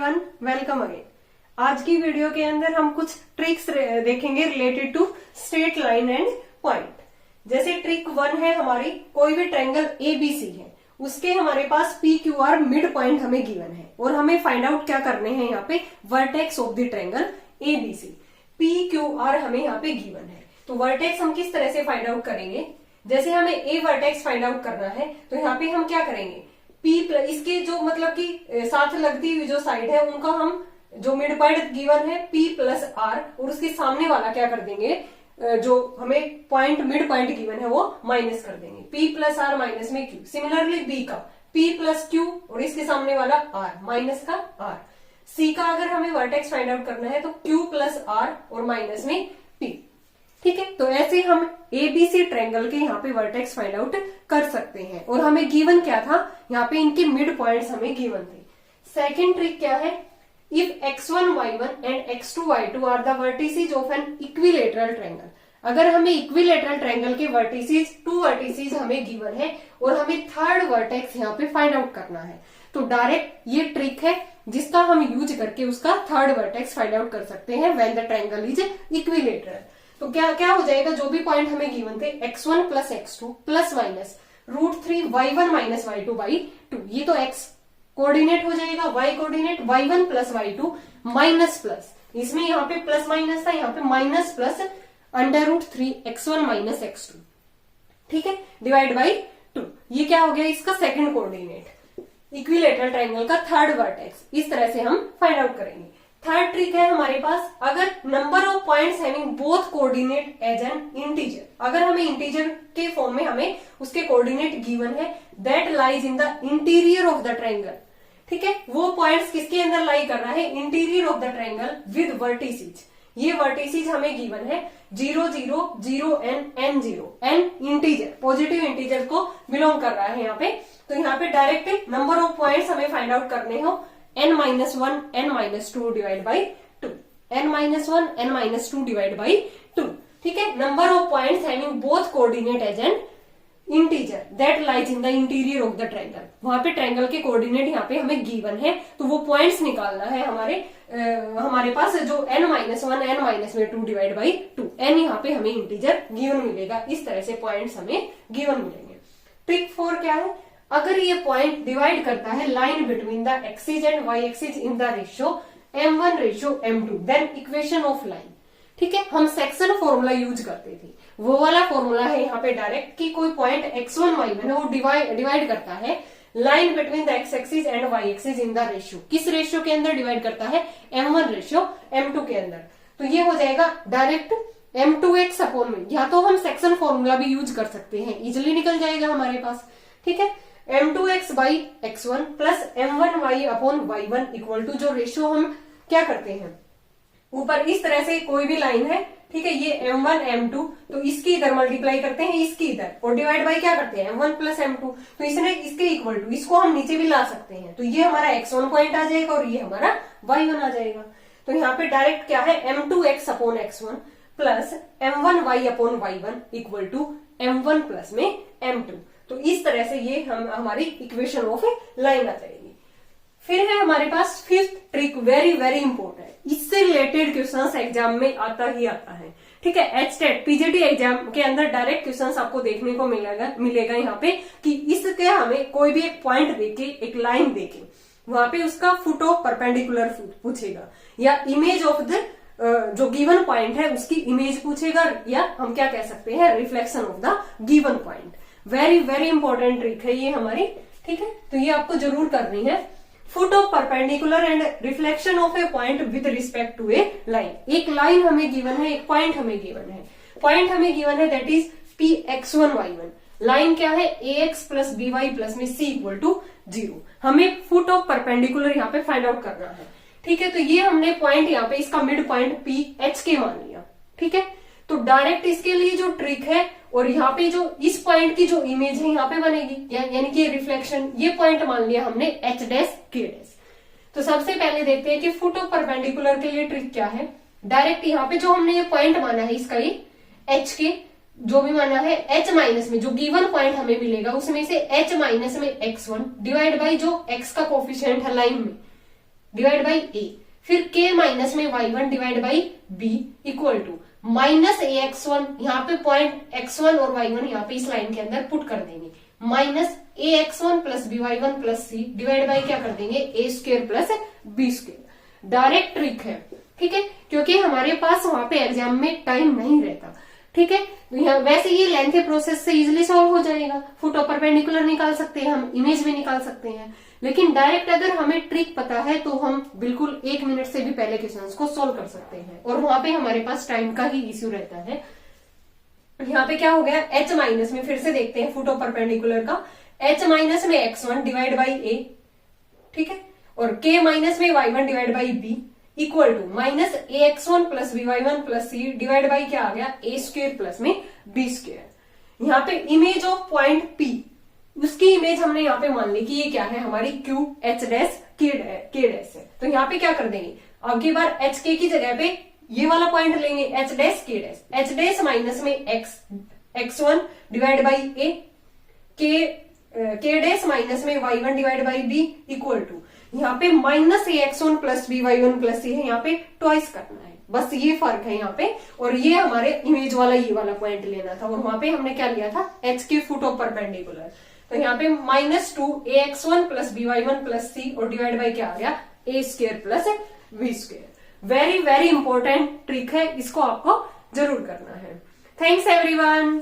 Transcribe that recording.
Everyone, welcome again. आज की video के अंदर हम कुछ ट्रिक्स देखेंगे related to straight line and point. जैसे ट्रिक 1 है हमारी, कोई भी ट्रायंगल एबीसी है, उसके हमारे पास P Q R mid point हमें गिवन है और हमें फाइंड आउट क्या करने हैं यहाँ पे vertex of the triangle ABC. P Q are हमें यहाँ पे गिवन है, तो वर्टेक्स हम किस तरह से फाइंड आउट करेंगे। जैसे हमें ए वर्टेक्स फाइंड आउट करना है तो यहाँ पे हम क्या करेंगे, पी प्लस इसके जो मतलब कि साथ लगती हुई जो साइड है उनका हम जो मिड पॉइंट गिवन है पी प्लस आर और उसके सामने वाला क्या कर देंगे, जो हमें पॉइंट मिड पॉइंट गिवन है वो माइनस कर देंगे। पी प्लस आर माइनस में क्यू। सिमिलरली बी का पी प्लस क्यू और इसके सामने वाला आर माइनस का आर। सी का अगर हमें वर्टेक्स फाइंड आउट करना है तो क्यू प्लस आर और माइनस में पी। ठीक है, तो ऐसे हम एबीसी ट्रायंगल के यहाँ पे वर्टेक्स फाइंड आउट कर सकते हैं। और हमें गिवन क्या था, यहाँ पे इनके मिड पॉइंट्स हमें गिवन थे। सेकंड ट्रिक क्या है, if x1 y1 and x2 y2 are the vertices of an equilateral triangle. अगर हमें इक्विलेटरल ट्रायंगल के वर्टिसेस, टू वर्टिसेस हमें गिवन है और हमें थर्ड वर्टेक्स यहाँ पे फाइंड आउट करना है, तो डायरेक्ट ये ट्रिक है जिसका हम यूज करके उसका थर्ड वर्टेक्स फाइंड आउट कर सकते हैं when the triangle is equilateral. तो क्या क्या हो जाएगा, जो भी पॉइंट हमें गिवन थे x1 plus x2 plus minus √3 y1 minus y2 by 2, ये तो x कोऑर्डिनेट हो जाएगा, y coordinate y1 plus y2 minus plus, इसमें यहाँ पे प्लस माइनस था, यहाँ पे minus plus √3 x1 minus x2, ठीक है, डिवाइड बाई 2। ये क्या हो गया, इसका सेकंड कोऑर्डिनेट, इक्विलेटरल ट्रायंगल का थर्ड वर्टेक्स। इस तरह से हम फाइंड आउट करेंगे। थर्ड ट्रिक है हमारे पास, अगर number of points having both coordinate as an integer, अगर हमें इंटीजर के फॉर्म में हमें उसके कोऑर्डिनेट गिवन है, that lies in the interior of the triangle. ठीक है, वो पॉइंट्स किसके अंदर लाई कर रहा है, interior of the triangle with vertices. ये वर्टिसेस हमें गिवन है 0 0 0 n 0 n integer, positive integer को बिलोंग कर रहा है यहाँ पे। तो यहाँ पे डायरेक्ट नंबर ऑफ पॉइंट्स हमें फाइंड आउट करने हो n-1 n-2 divide by 2, n-1 n-2 divide by 2। ठीक है, number of points having both coordinate as an integer that lies in the interior of the triangle. वहां पे triangle के coordinate यहाँ पे हमें गिवन है, तो वो पॉइंट्स निकालना है हमारे पास जो n-1 n-2 divide by 2, n यहाँ पे हमें इंटीजर गिवन मिलेगा। इस तरह से पॉइंट्स हमें गिवन मिलेंगे। ट्रिक 4 क्या है, अगर ये पॉइंट डिवाइड करता है line between the axis and Y axis in the ratio m1:m2, then equation of line. ठीक है, हम सेक्शन फॉर्मूला यूज करते थे, वो वाला फॉर्मूला है यहाँ पे डायरेक्ट कि कोई पॉइंट x1 y1 है, वो डिवाइड करता है line between the X axis and Y axis in the ratio. किस रेशियो के अंदर डिवाइड करता है, m1:m2 के अंदर। तो ये हो जाएगा डायरेक्ट m2x अपॉन में, या तो हम सेक्शन फॉर्मूला भी यूज कर सकते हैं, इजिली निकल जाएगा हमारे पास। ठीक है, m2x by x1 plus m1y upon y1 equal to, जो रेशियो हम क्या करते हैं, ऊपर इस तरह से कोई भी लाइन है, ठीक है, ये m1 m2, तो इसकी इधर मल्टीप्लाई करते हैं, इसकी इधर, और डिवाइड बाई क्या करते हैं m1 प्लस m2, तो इसने इसके इक्वल टू, इसको हम नीचे भी ला सकते हैं, तो ये हमारा x1 पॉइंट आ जाएगा और ये हमारा y1 आ जाएगा। तो यहाँ पे डायरेक्ट क्या है, m2x upon x1 plus m1y upon y1 equal to m1 plus में m2। तो इस तरह से ये हमारी इक्वेशन ऑफ लाइन आ जाएगी। फिर है हमारे पास fifth trick, very very important, इससे रिलेटेड क्वेश्चंस एग्जाम में आता ही आता है। ठीक है, एचटेट पीजीटी एग्जाम के अंदर डायरेक्ट क्वेश्चंस आपको देखने को मिलेगा यहाँ पे कि इसके हमें कोई भी एक पॉइंट देके, एक लाइन देके, वहां पे उसका फुट ऑफ परपेंडिकुलर पूछेगा, या इमेज ऑफ द जो गिवन पॉइंट है उसकी इमेज पूछेगा, या हम क्या कह सकते हैं, reflection of the given point. Very very important trick है ये हमारी। ठीक है, तो ये आपको जरूर करनी है। Foot of perpendicular and reflection of a point with respect to a line. एक लाइन हमें गिवन है, एक पॉइंट हमें गिवन है, पॉइंट हमें गिवन है that is px1 y1, line क्या है ax प्लस by प्लस में c इक्वल टू 0। हमें फुट ऑफ परपेंडिकुलर यहाँ पे फाइंड आउट करना है। ठीक है, तो ये हमने पॉइंट यहाँ पे इसका मिड पॉइंट p h के मान लिया। ठीक है, तो डायरेक्ट इसके लिए जो ट्रिक है, और यहाँ पे जो इस पॉइंट की जो इमेज है यहाँ पे बनेगी, यानी कि रिफ्लेक्शन, ये पॉइंट मान लिया हमने h डैश k डैश। तो सबसे पहले देखते हैं कि फुट ऑफ परपेंडिकुलर के लिए ट्रिक क्या है। डायरेक्ट यहाँ पे जो हमने ये पॉइंट माना है, इसका ये h के जो भी माना है, h माइनस में जो गिवन पॉइंट हमें मिलेगा उसमें से h माइनस में x1 डिवाइड बाई जो x का कोफिशिएंट है लाइन में, डिवाइड बाई ए, फिर k माइनस में y1 divide by b equal to minus ax1, यहाँ पे पॉइंट x1 और y1 यहाँ पे इस लाइन के अंदर पुट कर देंगे, minus ax1 plus by1 plus c divide by क्या कर देंगे a square plus b square. Direct trick है, ठीक है, क्योंकि हमारे पास वहां पे एग्जाम में टाइम नहीं रहता, ठीक है। वैसे ये लेंथी प्रोसेस से इजिली सॉल्व हो जाएगा, फुट और परपेंडिकुलर निकाल सकते हैं हम, इमेज भी निकाल सकते हैं, लेकिन डायरेक्ट अगर हमें ट्रिक पता है तो हम बिल्कुल 1 मिनट से भी पहले क्वेश्चंस को सोल्व कर सकते हैं, और वहां पे हमारे पास टाइम का ही इश्यू रहता है। यहाँ पे क्या हो गया, h माइनस में फिर से देखते हैं फुट और परपेंडिकुलर का, h माइनस में x1 डिवाइड बाई a, ठीक है, और k माइनस में y1 divide by b equal to minus ax1 plus by1 plus c divide by क्या आ गया a स्क्वायर प्लस में b स्क्वायर। यहाँ पे इमेज ऑफ पॉइंट p, उसकी इमेज हमने यहाँ पे मान ली कि ये क्या है हमारी q h dash k dash है, तो यहाँ पे क्या कर देंगे, अब की बार h k की जगह पे ये वाला पॉइंट लेंगे h dash k dash, h dash minus में x1 divide by a, k dash minus में y1 divide by b equal to यहाँ पे minus ax1 plus by1 plus c है, यहाँ पे ट्वाइस करना है, बस ये फर्क है यहाँ पे। और ये हमारे इमेज वाला ये वाला पॉइंट लेना था, और वहां पे हमने क्या लिया था h के फुट ऑफ परपेंडिकुलर, तो यहाँ पे -2 ax1 plus by1 plus c और डिवाइड बाई क्या आ गया a square plus b square. Very very important trick है, इसको आपको जरूर करना है। Thanks everyone.